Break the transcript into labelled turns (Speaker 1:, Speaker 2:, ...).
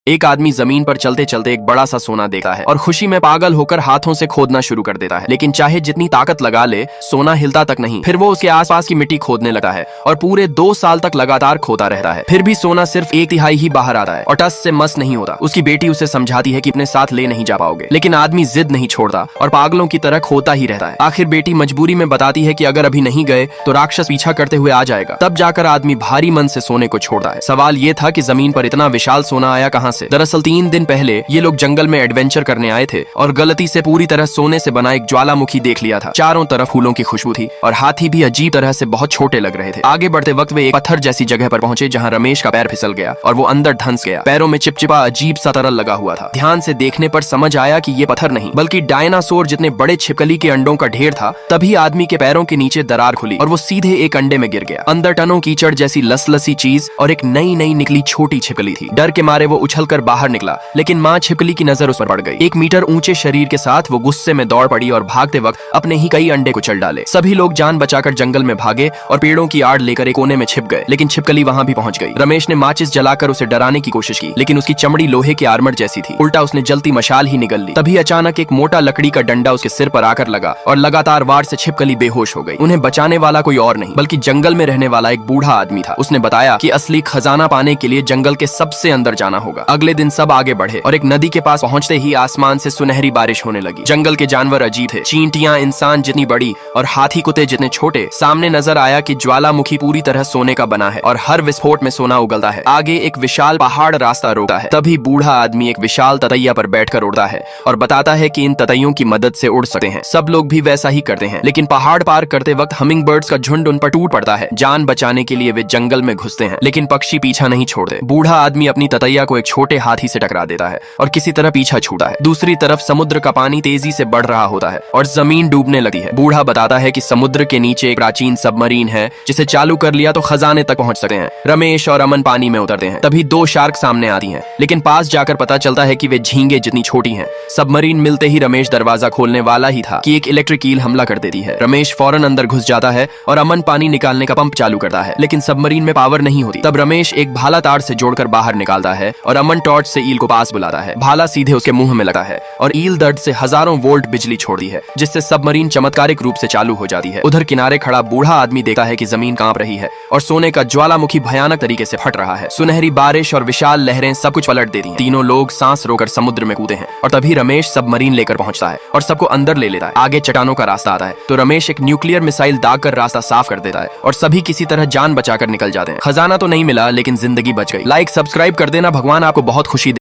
Speaker 1: एक आदमी जमीन पर चलते चलते एक बड़ा सा सोना देखता है और खुशी में पागल होकर हाथों से खोदना शुरू कर देता है, लेकिन चाहे जितनी ताकत लगा ले सोना हिलता तक नहीं। फिर वो उसके आसपास की मिट्टी खोदने लगता है और पूरे 2 साल तक लगातार खोदा रहता है। फिर भी सोना सिर्फ 1/3 ही बाहर आता है और टस से मस नहीं होता। उसकी बेटी उसे समझाती है कि अपने साथ ले नहीं जा पाओगे, लेकिन आदमी जिद नहीं छोड़ता और पागलों की तरह खोता ही रहता है। आखिर बेटी मजबूरी में बताती है कि अगर अभी नहीं गए तो राक्षस पीछा करते हुए आ जाएगा। तब जाकर आदमी भारी मन से सोने को छोड़ता है। सवाल ये था कि जमीन पर इतना विशाल सोना आया कहां से? दरअसल 3 दिन पहले ये लोग जंगल में एडवेंचर करने आए थे और गलती से पूरी तरह सोने से बना एक ज्वालामुखी देख लिया था। चारों तरफ फूलों की खुशबू थी और हाथी भी अजीब तरह से बहुत छोटे लग रहे थे। आगे बढ़ते वक्त वे एक पत्थर जैसी जगह पर पहुंचे जहां रमेश का पैर फिसल गया और वो अंदर धंस गया। पैरों में चिपचिपा अजीब सा तरल लगा हुआ था। ध्यान से देखने पर समझ आया कि ये पत्थर नहीं बल्कि डायनासोर जितने बड़े छिपकली के अंडों का ढेर था। तभी आदमी के पैरों के नीचे दरार खुली और वो सीधे एक अंडे में गिर गया। अंदर टनों कीचड़ जैसी लसलसी चीज और एक नई निकली छोटी छिपकली थी। डर के मारे वो उछलकर बाहर निकला, लेकिन माँ छिपकली की नजर उस पर पड़ गई। 1 मीटर ऊंचे शरीर के साथ वो गुस्से में दौड़ पड़ी और भागते वक्त अपने ही कई अंडे कुचल डाले। सभी लोग जान बचाकर जंगल में भागे और पेड़ों की आड़ लेकर एक कोने में छिप गए, लेकिन छिपकली वहां भी पहुंच गई। रमेश ने माचिस जलाकर उसे डराने की कोशिश की, लेकिन उसकी चमड़ी लोहे के आर्मर जैसी थी। उल्टा उसने जलती मशाल ही निगल ली। तभी अचानक एक मोटा लकड़ी का डंडा उसके सिर पर आकर लगा और लगातार वार से छिपकली बेहोश हो गई। उन्हें बचाने वाला कोई और नहीं बल्कि जंगल में रहने वाला एक बूढ़ा आदमी था। उसने बताया कि असली खजाना पाने के लिए जंगल के सबसे अंदर जाना होगा। अगले दिन सब आगे बढ़े और एक नदी के पास पहुंचते ही आसमान से सुनहरी बारिश होने लगी। जंगल के जानवर अजीब थे, चींटियां इंसान जितनी बड़ी और हाथी कुत्ते जितने छोटे। सामने नजर आया कि ज्वालामुखी पूरी तरह सोने का बना है और हर विस्फोट में सोना उगलता है। आगे एक विशाल पहाड़ रास्ता रोकता है। तभी बूढ़ा आदमी एक विशाल ततैया पर बैठकर उड़ता है और बताता है कि इन ततैयों की मदद से उड़ सकते हैं। सब लोग भी वैसा ही करते हैं, लेकिन पहाड़ पार करते वक्त हमिंग बर्ड्स का झुंड उन पर टूट पड़ता है। जान बचाने के लिए वे जंगल में घुसते हैं, लेकिन पक्षी पीछा नहीं छोड़ते। बूढ़ा आदमी अपनी ततैया को एक छोटे हाथी से टकरा देता है और किसी तरह पीछा छूटा है। दूसरी तरफ समुद्र का पानी तेजी से बढ़ रहा होता है और जमीन डूबने लगती है। बूढ़ा बताता है कि समुद्र के नीचे एक प्राचीन सबमरीन है जिसे चालू कर लिया तो खजाने तक पहुंच सकते हैं। रमेश और अमन पानी में उतरते हैं। तभी 2 शार्क सामने आती हैं, लेकिन पास जाकर पता चलता है कि वे झींगे जितनी छोटी हैं। सबमरीन मिलते ही रमेश दरवाजा खोलने वाला ही था कि एक इलेक्ट्रिक ईल हमला कर देती है। रमेश फौरन अंदर घुस जाता है और अमन पानी निकालने का पंप चालू करता है, लेकिन सबमरीन में पावर नहीं होती। तब रमेश एक भाला तार से जोड़कर बाहर निकालता है और अमन टॉर्च से ईल को पास बुलाता है। भाला सीधे उसके मुंह में लगता है और ईल दर्द से हजारों वोल्ट बिजली छोड़ती है, जिससे सबमरीन चमत्कारिक रूप से चालू हो जाती है। उधर किनारे खड़ा बूढ़ा आदमी देखता है कि जमीन कांप रही है और सोने का ज्वालामुखी भयानक तरीके से फट रहा है। सुनहरी बारिश और विशाल लहरें सब कुछ पलट देती हैं। तीनों लोग सांस रोकर समुद्र में कूदे हैं और तभी रमेश सबमरीन लेकर पहुंचता है और सबको अंदर ले लेता है। आगे चट्टानों का रास्ता आता है तो रमेश एक न्यूक्लियर मिसाइल दागकर रास्ता साफ कर देता है और सभी किसी तरह जान बचाकर निकल जाते हैं। खजाना तो नहीं मिला, लेकिन जिंदगी बच गई। लाइक सब्सक्राइब कर देना, भगवान आपको बहुत खुशी